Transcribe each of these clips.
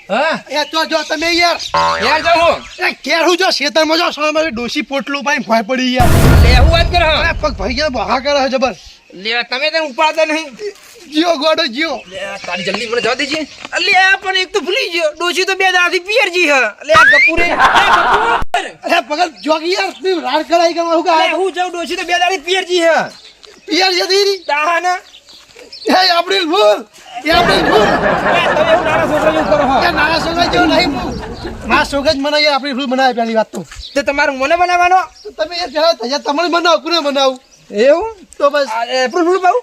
હા યાર તો જો તમે યાર યાર જાઉં કેર હું જો ખેતરમાં જો સામે ડોસી પોટલું પાઈ ભોય પડી યાર લેવું વાત કરો અરે પગ ભાઈ ગયા બહા કરે છે જબર લે તમે તો ઉપાડતા નહીં જીઓ ગોડો જીઓ લે તારી જલ્દી મને જવા દેજે અલે આ પણ એક તો ભૂલી ગયો ડોશી તો બે દાથી પિયરજી હ લે આ ગપુરે અરે પગલ જોગી યાર તું રાડ કરાઈ કે હું કા લે હું જાઉં ડોશી તો બે દાથી પિયરજી હ પિયર જતી તાહના એ આપણી ભૂલ એ આપણી ભૂલ તમે એવું નાના છોકરા જેવું કરો કે નાના છોકરા જેવું નહીં ના છોકરા જ મને યાર આપણી ભૂલ બનાવે પહેલી વાત તો તમારું મને બનાવવાનો તો તમે યાર પહેલા તમને બનાવો કોને બનાવું એવું તો બસ એપ્રિલ ફૂલ પાઉં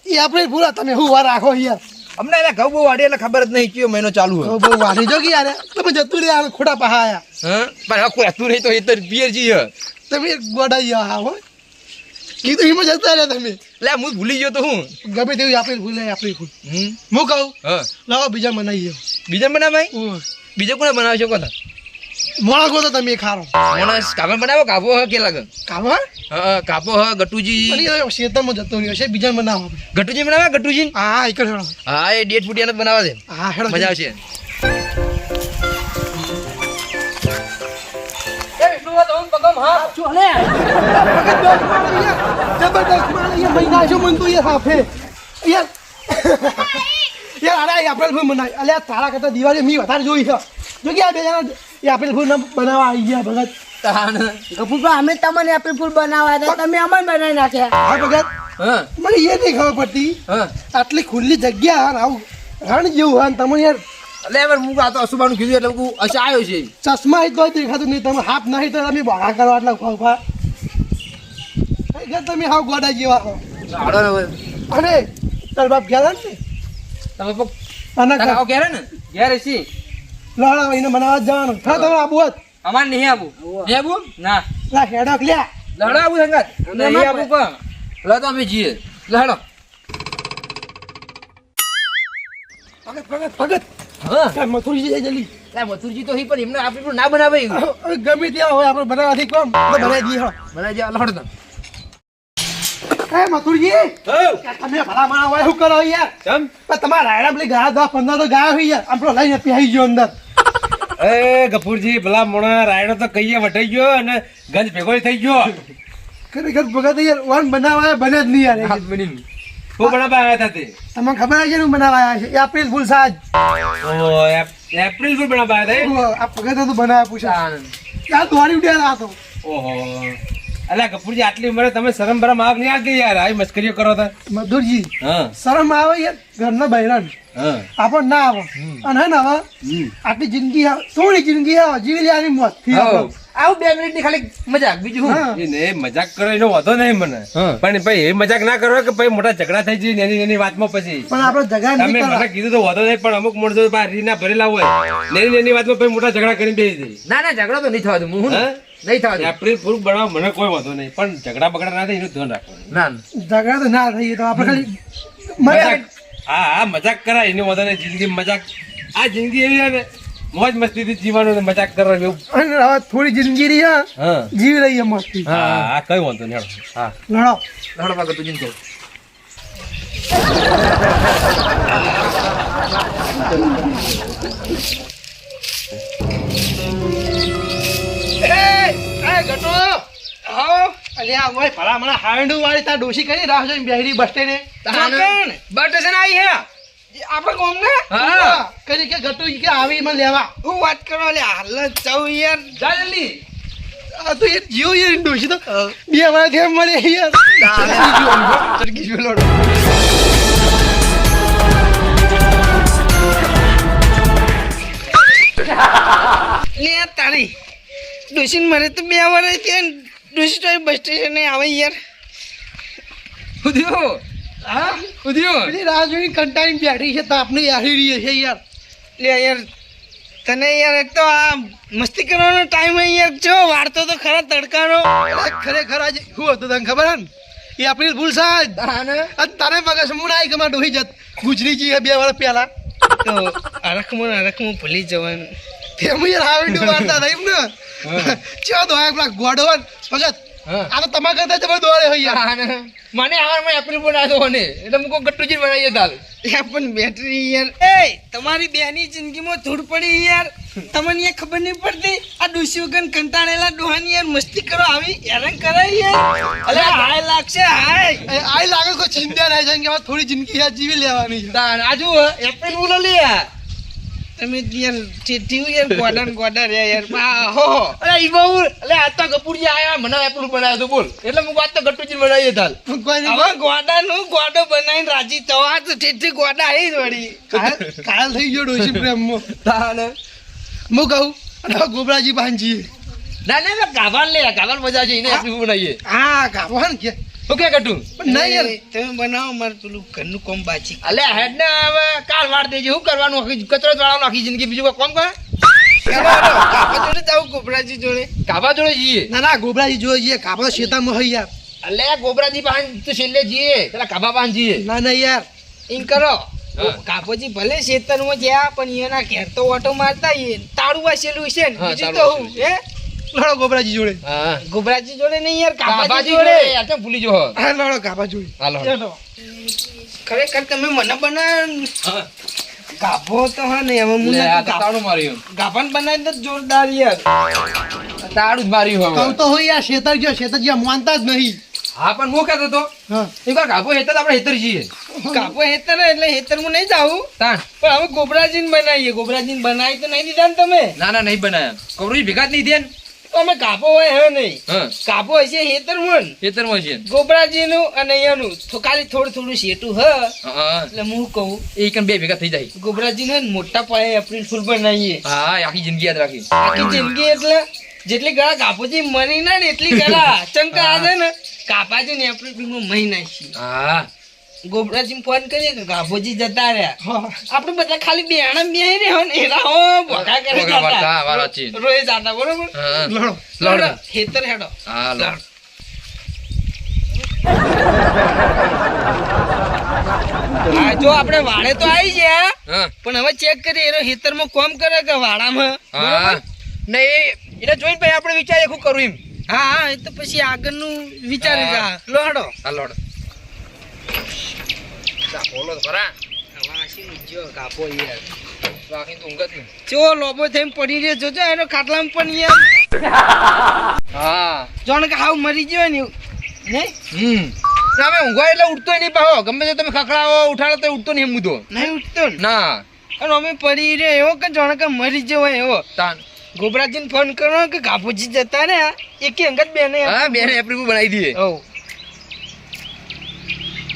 એ આપણી ભૂલ તમે હું વાર રાખો યાર અમને એટલે ઘઉં બહુ વાડી એટલે ખબર જ નહીં કયો મહિનો ચાલુ હોય બહુ વારી જોગી યાર તમે જતું રે યાર ખોટા પહા આયા હા પણ હવે કોઈ હતું નહીં તો એ તો પિયરજી હ તમે ગોડાઈ હા હો કીધું હિમ જતા રહ્યા તમે લે હું ભૂલી ગયો તો હું ગમે તેવી આપણી ભૂલ નહીં આપણી ભૂલ હું કહું હા લાવો બીજા બનાવીએ બીજા બનાવાય બીજો કોને બનાવી શકો તા મોળા ગો તો તમે ખારો માણસ કાબા બનાવો કાબો હ કે લાગે કાવા હા કાબો હ ગટુજી શેતરમાં જતો રહ્યો છે બીજા બનાવો ગટુજી બનાવે ગટુજી હા એક હેડો હા એ ડેટ ફૂટિયાને જ બનાવે છે હા હેડો મજા આવશે જબરદસ્ત મારે ये महीना जो मन तो ये हाफे यार यार अरे આપણે ભૂલ મનાય અલ્યા તારા કરતા દિવાળી મી વધારે જોઈ છે જો કે આ બે જણા એ આપણે ભૂલ બનાવવા આવી ગયા ભગત ગફુરભા અમે તમને એપ્રિલ ફૂલ બનાવ્યા હતા તમે અમને બનાવી નાખ્યા હા ભગત હા મને એ નહીં ખબર પડતી હા આટલી ખુલ્લી જગ્યા આવું રણ જેવું હા તમને યાર એટલે એમ હું આ તો અશુભાનું કીધું એટલે હું અચ્છા આવ્યો છે ચશ્મા જ તો દેખાતું નહીં તમે હાફ નહીં તો તમે બહાર કરવા આટલા ખોફા તમે હાવ ગોડા જેવા હો અને તાર બાપ ગયા ને તમે પગ અને આવો ક્યારે ને ક્યારે છે લાડા એને બનાવવા જવાનું હા તમે આબુ હોત અમાર નહીં આવું નહીં આવું ના લા હેડક લ્યા લડો આવું સંગાત નહીં આવું કો લો તો અમે જઈએ લડો ભગત હા કાંઈ મથુરજી જાય જલ્દી લા મથુરજી તો હી પણ એમને આપણે પણ ના બનાવે ગમે ત્યાં હોય આપણે બનાવવાથી કોમ તો બનાવી દઈએ હો બનાવી દે લડો એ મથુરજી તમે ભલા માણા હોય શું કરો યાર કેમ પણ તમારા રાયડા પેલી ગાય 10-15 તો ગાય હોય યાર આપણો લઈને પહેરી ગયો અંદર એ ગફુરજી ભલા મોણા રાયડો તો કહીએ વટાઈ ગયો અને ગંજ ભેગો થઈ ગયો ખરેખર ભગત યાર વન બનાવવા બને જ નહીં યાર હાથ બની હું બનાવવા આવ્યા હતા તે તમને ખબર છે ને બનાવવા આવ્યા છે એ એપ્રિલ ફૂલ સાજ ઓહો એપ્રિલ ફૂલ બનાવવા આવ્યા આ ભગત તો બનાવ્યા પૂછા ત્યાં દોરી ઉડ્યા હતો હતા ઓહો અલ્યા ગફુરજી આટલી ઉંમરે તમે શરમ બરમ આગ નહીં આવતી યાર આવી મસ્કરીઓ કરો તો મધુરજી હા શરમ આવે યાર ઘરના બૈરાન હા આપણને ના આવે અને હે ને હવે આટલી જિંદગી થોડી જિંદગી આવે જીવી લેવાની મોત આવું 2 મિનિટની ખાલી મજાક બીજું હું હા. એ મજાક કરો એનો વાંધો નહીં મને પણ ભાઈ એ મજાક ના કરો કે ભાઈ મોટા ઝઘડા થઈ જાય એની એની વાતમાં પછી પણ આપણે જગા તમે નહીં મને કીધું તો વાંધો નહીં પણ અમુક માણસો રીના ભરેલા હોય એની એની વાતમાં ભાઈ મોટા ઝઘડા કરીને બેસી જાય ના ઝઘડો તો નહીં થવા દઉં હું હા? નહીં થવા દઉં એપ્રિલ ફૂલ બનાવવા મને કોઈ વાંધો નહીં પણ ઝઘડા બગડા ના થાય એનું ધ્યાન રાખવાનું ના ઝઘડા તો ના થઈ તો આપણે ખાલી મજાક હા હા મજાક કરાય એની વાંધો નહીં જિંદગી મજાક આ જિંદગી એવી છે ને મોજ મસ્તીથી જીવવાનું ને મજાક કરવાનું એવું અને હવે થોડી જિંદગી રહી હા હા જીવી લઈએ મસ્તી હા હા કઈ વાંધો નહીં હેડો. હા લડો લડો પાકો તું જીન કહું ગટો આવો અલ્યા ઓય ભલા મને હાંડુ વાળી તા ડોશી કરી રાહ જોઈને બેહરી બસ સ્ટેન્ડે બટેશન આવી હે આપણે કોમ ને હા. કરી કે ગટુ કે આવી મને લેવા હું વાત કરો લે હાલ જાવ યાર જા જલ્દી આ તો એ જીવ યાર ડોશી તો બે વાર કેમ મળે યાર ચરકી જો લોડ લે તારી ડોશીન મરે તો 2 વર્ષ થયા ડોશી તો બસ સ્ટેશને આવે યાર ઉધ્યો હા ઉધ્યો પેલી રાહ જોઈને કંટાળીને બેઠી છે તાપને આહી રહી છે યાર લે યાર તને યાર એક તો આ મસ્તી કરવાનો ટાઈમ યાર જો વાળતો તો ખરા તડકાનો ખરેખર આજે શું હતું તને ખબર હે ને એ આપણી ભૂલ સાજ અને તારે મગજ મૂળ આવી કે મારે ડોહી જત ગુજરી છે 2 વર્ષ પહેલા તો અરખમાં ભૂલી જવાનું તેમ યાર હાવડું વાર્તા થઈ ને ચો દો એક લાખ ગોડવન ભગત આ તો તમારા કરતા જબર દોડે હોય યાર મને આવાર માં એપ્રિલ બનાવ્યો ને એટલે મુકો ગટ્ટુજી બનાવીએ દાલ લે પણ બેટરી યાર એ તમારી બેની જિંદગીમાં ધૂળ પડી યાર તમને યાર ખબર નહીં પડતી આ ડોસી વગર કંટાળેલા ડોહાની યાર મસ્તી કરો આવી હેરાન કરાય યાર અલે હાય લાગશે હાય આઈ લાગે કોઈ ચિંતા નહીં છે કે હવે થોડી જિંદગી યાર જીવી લેવાની છે તાન આજુ એપ્રિલ ફૂલ લે તમે યાર ચેઠી યાર ગોડા રે યાર હો અરે ઈ બહુ અલે આ તો કપૂરજી આયા મને એપ્રિલ બનાવ્યો તો બોલ એટલે હું વાત તો ગટ્ટુજી બનાવીએ તાલ કોઈ નહીં હવે ગોડાનું ગોડો બનાવીને રાજી થવા તો ચેઠી ગોડા આવી જ વળી કાયલ થઈ ગયો ડોશી પ્રેમમાં તાન હું કહું અને ગોબરાજી પાંજી ના ના ગાવાન લે ગાવાન મજા છે એને એપ્રિલ બનાવીએ હા ગાવાન કે ઓકે ગટ્ટુ પણ નહીં યાર તમે બનાવો મારે પેલું ઘરનું કોમ બાચી અલે હેડ ને હવે કાલ વાળ દેજે શું કરવાનું કચરો વાળાનું આખી જિંદગી બીજું કોઈ કામ કરે કાપા જોડે જાવ ગોબરાજી જોડે કાબા જોડે જઈએ ના ના ગોબરાજી જોઈએ છીએ કાપા શેતામાં હોય યાર અલે ગોબરાજી પાન તો છેલ્લે જઈએ પેલા કાબા પાન જઈએ ના ના યાર એમ કરો હા. કાપોજી ભલે ખેતરમાં જ્યાં પણ એના ઘેર તો ઓટો મારતા એ તાળું વાસેલું છે ને હા, બીજું તો તાળું હું હે લડો ગોબરાજી જોડે હા ગોબરાજી જોડે નહીં યાર કાબાજી કાપાજી જોડે જોડે યાર કેમ ભૂલી જો હા લડો કાપા જોડે હાલો ચાલો ખરેખર તમે મને બનાવ હા ગાભો તો હા ને હવે હું લે આ તો નથી તાળું માર્યું ગાભાન બનાવી તો જોરદાર યાર તાળું જ માર્યું કહું હવે તો હોય યાર શેતર ગયો શેતર જ્યાં માનતા જ નહીં હા પણ હું કહેતો તો હા એકવાર કાબો હેતર આપણે હેતર જઈએ કાપો હેતર એટલે હેતરમાં નહીં જાવું તાણ પણ હવે ગોબરાજીને બનાવીએ ગોબરાજીને બનાવી તો નહીં દીધા ને તમે ના ના નહીં બનાયા કવરું ભેગા જ નહીં થયા ને તો અમે કાપો હોય હવે નહીં હા કાપો હશે હેતરમાં હેતરમાં છે ગોબરાજીનું અને અહીંયાનું તો ખાલી થોડું થોડું શેટું હ હા એટલે હું કહું એ કન બે ભેગા થઈ જાય ગોબરાજીને મોટા પાયે એપ્રિલ ફૂલ બનાવીએ હા આખી જિંદગી યાદ રાખી આખી જિંદગી એટલે જેટલી ગળા કાપોજી મરી ના ને એટલી ગળા ચંકા આવે ને કાપાજી ને એપ્રિલ ફૂલમાં મહી નાખી હા ગોબરાજી ફોન કરીએ કે કાપોજી જતા રહ્યા હા આપણે બધા ખાલી બેહાણા બેહી રહ્યા ને એરા હો ભોગા કરે ભોગા વાળતા, વાળા છે. જાતા રોય જાતા બરોબર હા લડો લડો હેતર હેડો હા લડ હા જો આપણે વાડે તો આવી ગયા હા પણ હવે ચેક કરીએ એનો હેતરમાં કોમ કરે કે વાડામાં હા ને એને જોઈને પછી આપણે વિચારીએ શું કરું એમ હા હા એ તો પછી આગળનું વિચારી જા લો હેડો હા લડ બોલો તો ખરા કાપો યાર બાકી તો ઊંઘ જ નહીં ચો લોબો થઈને પડી રહ્યો જોજો એનો ખાટલામાં પણ યાર હા જોણ કે હાવ મરી ગયો ને ના અમે ઊંઘવા એટલે ઉઠતો નહીં પાહો ગમે તે તમે ખખડાવો ઉઠાડો તો ઉઠતો નહીં એમ તો નહીં ઉઠતો ને ના અને અમે પડી રહ્યો એવો કે જોણ કે મરી ગયો હોય એવો તાન ગોબરાજીને ફોન કરો કે કાપુજી જતા ને એક અંગત બેને હા બેને એપ્રિલ બનાવી દઈએ ઓ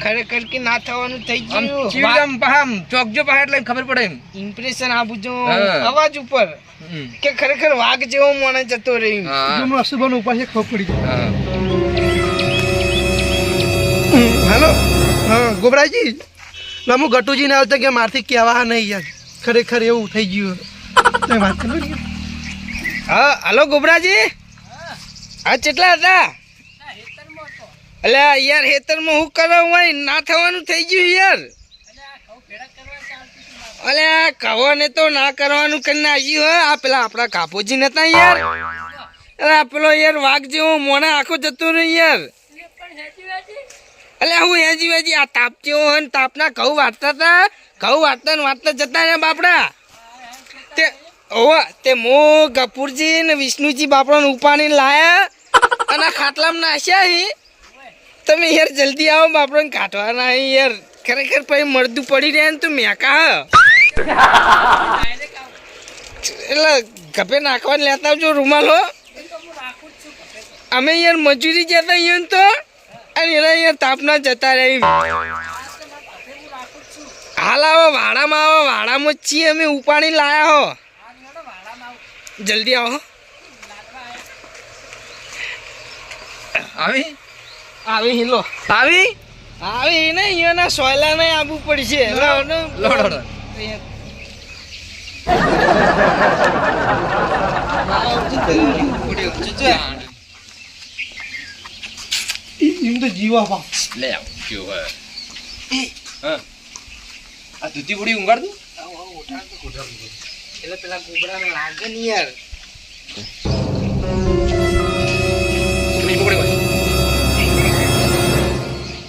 ખરેખર કે ના થવાનું થઈ આમ ગયું ચીડમ પહામ ચોકજો પહાડ એટલે ખબર પડે એમ ઇમ્પ્રેશન આપું જો હા. અવાજ ઉપર કે ખરેખર વાઘ જેવો મને જતો રહ્યો હા જો મને અસુબાનો ઉપાય ખબર પડી જાય હા હાલો હા ગોબરાજી ના હું ગટુજીને આવતા કે મારથી કહેવા નહીં યાર ખરેખર એવું થઈ ગયું તમે વાત કરો ને. હા હાલો ગોબરાજી હા કેટલા હતા અલ્યા યાર હેતરમાં હું કરવા હોય ના થવાનું થઈ ગયું યાર અલ્યા કહોને તો ના કરવાનું કરીને આવ્યું હે આ પેલા આપણા કાપોજી નતા યાર અરે આ પેલો યાર વાઘ જેવો મોને આખો જતો રહ્યો યાર અલ્યા હું હેજી વેજી આ તાપ જેવો હોય ને તાપના ઘઉં વાટતા હતા ઘઉં વાટતા ને વાટતા જતા રહ્યા બાપડા તે ઓવા તે મો ગપુરજી ને વિષ્ણુજી બાપડાને ઉપાડીને લાયા અને આ ખાટલામાં નાખ્યા હી તમે યાર જલ્દી આવો બાપડાને કાઢવાના હી યાર ખરેખર પછી મળતું પડી રહ્યા ને તો મેકા એટલે ગપે નાખવાને લેતા આવજો રૂમાલ હો અમે યાર મજૂરી જતા અહીંયા તો અને એના યાર તાપના જતા રહ્યા હાલ આવો વાડામાં જ છીએ અમે ઉપાડી લાયા હો જલ્દી આવો આવી આવી હિલો આવી આવી ને અહીંયાના સોયલા ને આવવું પડશે લોડ એમ તો જીવા પા લે આવ ક્યો હે હા આ દૂધી બુડી ઊંઘાડ દઉં એટલે પેલા કુબરાને લાગે ને યાર જમીન પકડી હોય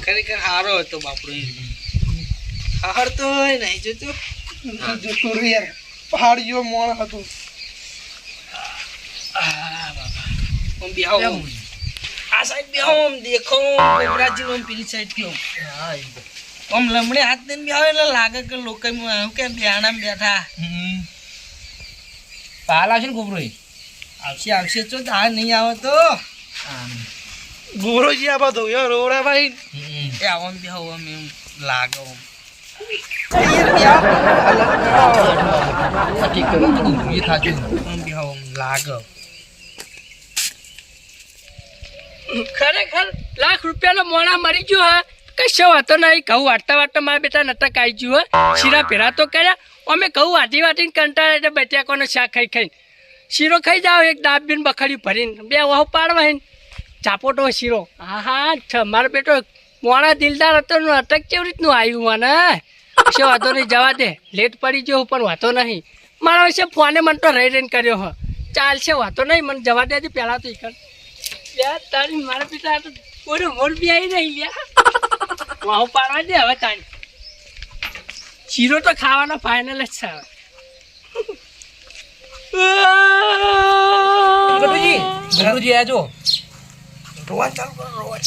ખરેખર હારો હતો બાપડો હર તો નહીં જોતું જોતું રે યાર પહાડીઓ મોણ હતું ઓમ બેહો આ સાઈડ બેહો ઓમ દેખો કોબરાજી ઓમ પેલી સાઈડ થયો ઓમ લમડે હાથ દઈને બેહો એટલે લાગે કે લોકો કે ધ્યાનમાં બેઠા પાલ આવશે ને કોબરો આવશે તો આ નહીં આવે તો ગોરોજી આ બધો યાર રોડા ભાઈ એ આમ બેહો ઓમ એમ લાગે ઓમ ખરેખર લાખ રૂપિયાનો મોણા મરી ગયો હા કશો વાતો નહીં ઘઉં વાટતા વાટતા મારા બેટા નટક આવી ગયું હે શીરા પેરા તો કર્યા અમે ઘઉં વાટી વાટીને કંટાળે એટલે બટાકાનો શાક ખાઈ ખાઈને શીરો ખાઈ જાઓ એક દાબીને બખડ્યું ભરીને બે વાહો પાડવા હે ચાપોટો શીરો હા મારો બેટો મોણા દિલદાર હતો અટક કેવી રીતનું આવ્યું મને કશો વાતો નહીં જવા દે લેટ પડી ગયો પણ વાતો નહીં મારા વિશે ફોને મને તો રહી રહીને કર્યો હ ચાલશે વાતો નહીં મને જવા દે પહેલાં તો ઈકર તારી મારા પિતા તો કોઈ મોર બી આવી નહીં લ્યા વાહુ પાડવા દે હવે તાણી શીરો તો ખાવાનો ફાઇનલ જ છે ગરુજી આજો રોવા ચાલુ કરો રોવા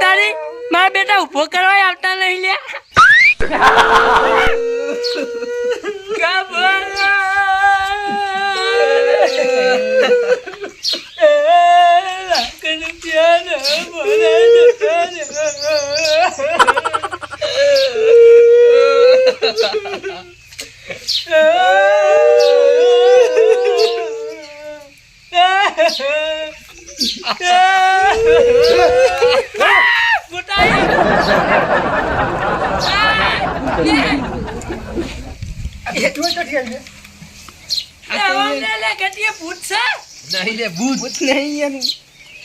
તારી મારા બેટા ઉભો કરવા આવતા નહીં લ્યા નહીં લે ભૂત નહીં યાર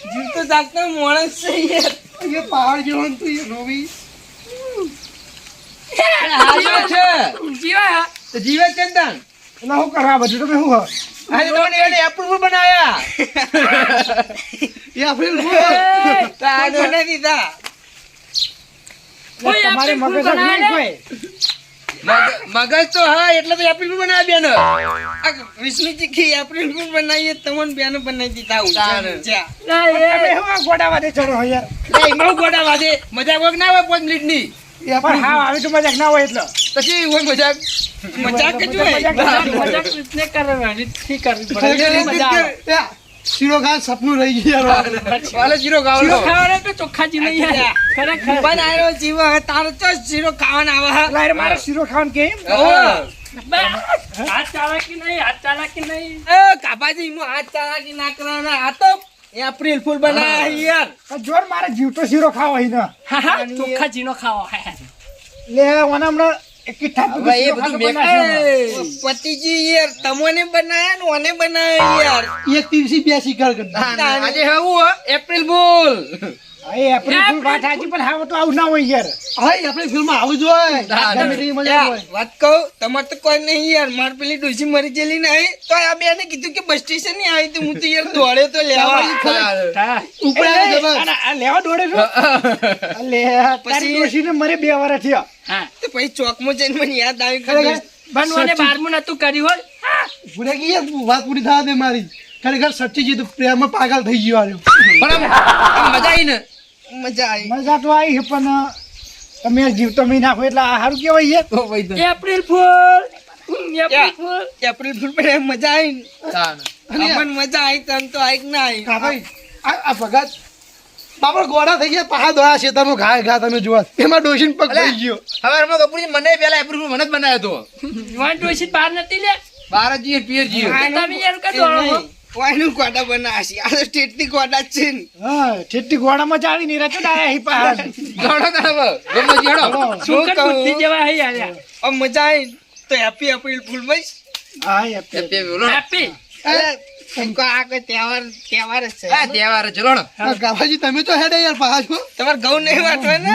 જીવતો જાગતો માણસ છે યાર એ પહાડ જેવો ને તું એ રોવી જીવા તો જીવે ચંદન એટલે હું કરવા બધું તમે શું આજે તમને એને એપ્રુવલ બનાયા એ આપણે તાગો ને દીધા તમારે મગજ નહીં કોઈ મગજ તો હા એટલે તો એપ્રુવલ બનાવ્યા બેનો આ વિષ્ણુજી કી એપ્રિલ ફૂલ બનાવીએ તમને બેનો બનાવી દીધા આપણે શું આ ગોડા વાદે ચડો હોય યાર એમાં ગોડા વાજે મજાક વગ ના હોય 5 મિનિટની એ પણ હા આવી તો મજાક ના હોય એટલે પછી હોય મજાક મજાક જ હોય મજાક ને કરવાની ઠીક કરવી મજા આવે શીરો ખાન સપનું રહી ગયું વાલે જીરો ગાવ શીરો ખાવાના તો ચોખ્ખાજી નહીં યાર ખરેખર પણ આયો જીવ હવે તારો તો શીરો ખાવાના આવે લાઈર મારે શીરો ખાવાનું કેમ હાથ ચાલાકી નહીં એ કાપાજી નું હાથ ચાલાકી ના કરવાના આ તો એપ્રિલ ફૂલ બનાવ્યા યાર જોર મારે જીવતો શીરો ખાવો હોય ને ચોખ્ખાજીનો ખાવો લે મને હમણાં એક હવે એ બધું પતિજી યાર તમને બનાયા ને ઓને બનાવ્યા યાર એક દિવસી બે શિકાર કરતા આજે હું એપ્રિલ ફૂલ એ એપ્રિલ ફૂલ વાત સાચી પણ હા તો આવું ના હોય યાર હા એપ્રિલ ફૂલ માં આવું જ હોય ગમે તેવી મજા હોય વાત કહું તમારે તો કોઈ નહીં યાર માર પેલી ડોસી મરી ગયેલી નહીં તો આ બેને કીધું કે બસ સ્ટેશન ની આવી તો હું તો યાર દોડ્યો તો લેવા ઉપર આવે જબર આ લેવા દોડે છો લે પછી ડોશીને મરે 2 વર્ષ થયા હા તો પછી ચોકમાં જઈને મને યાદ આવી ખરેખર બનવાને 12મું નતું કર્યું હોય પૂરે કે યાર વાત પૂરી થવા દે મારી ખરેખર સચ્ચી તો પ્રેમમાં પાગલ થઈ ગયો આર્યો પણ આમ મજા આવી ને મજા આવી મજા તો આવી છે પણ તમે જીવતો મહી નાખો એટલે આ સારું કેવાય યાર ઓ ભાઈ તો એપ્રિલ ફૂલ એપ્રિલ ફૂલ પર મજા આવી અમન મજા આવી તન તો આઈ ના આવી હા ભાઈ આ ભગત બાપર ગોડા થઈ ગયા પહા દોયા શેતરનો ઘા તમે જોવા એમાં ડોશીન પગ થઈ ગયો હવે રમો કપૂરજી મને પેલા એપ્રિલ ફૂલ મને જ બનાવ્યો તો વન ડોશી બહાર નથી લે બારજી પિયરજી તમે યાર કા દોડો વાયનું ગોડા બનાવશી આ તો સ્ટેટ ની ગોડા છે ને હા ઠેઠી ગોડામાં ચાલી ની રચો ડાયા હી પહા ગણો તાવ ગમો જીડો સુકર બુદ્ધિ જેવા હે યાર મજા આવી તો હેપી એપ્રિલ ફૂલ ભાઈ હા યાર હેપી આ કોઈ તહેવાર તહેવાર જ છે હા તહેવાર છે ચલો આ ગાભાજી તમે તો હેડે યાર પાછો તમારે ઘઉં નહીં વાટવા ને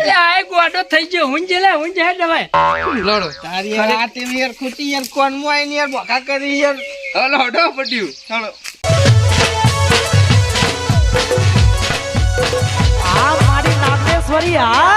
એ આ એક વાટો થઈ ગયો હું જે લે હું જે દવાય લડો તારી યાર આ ટીમ યાર ખોટી યાર કોણ મો આઈને યાર બોકા કરી યાર હલો હડો પડ્યું ચાલો આ મારી નાગેશ્વરી આ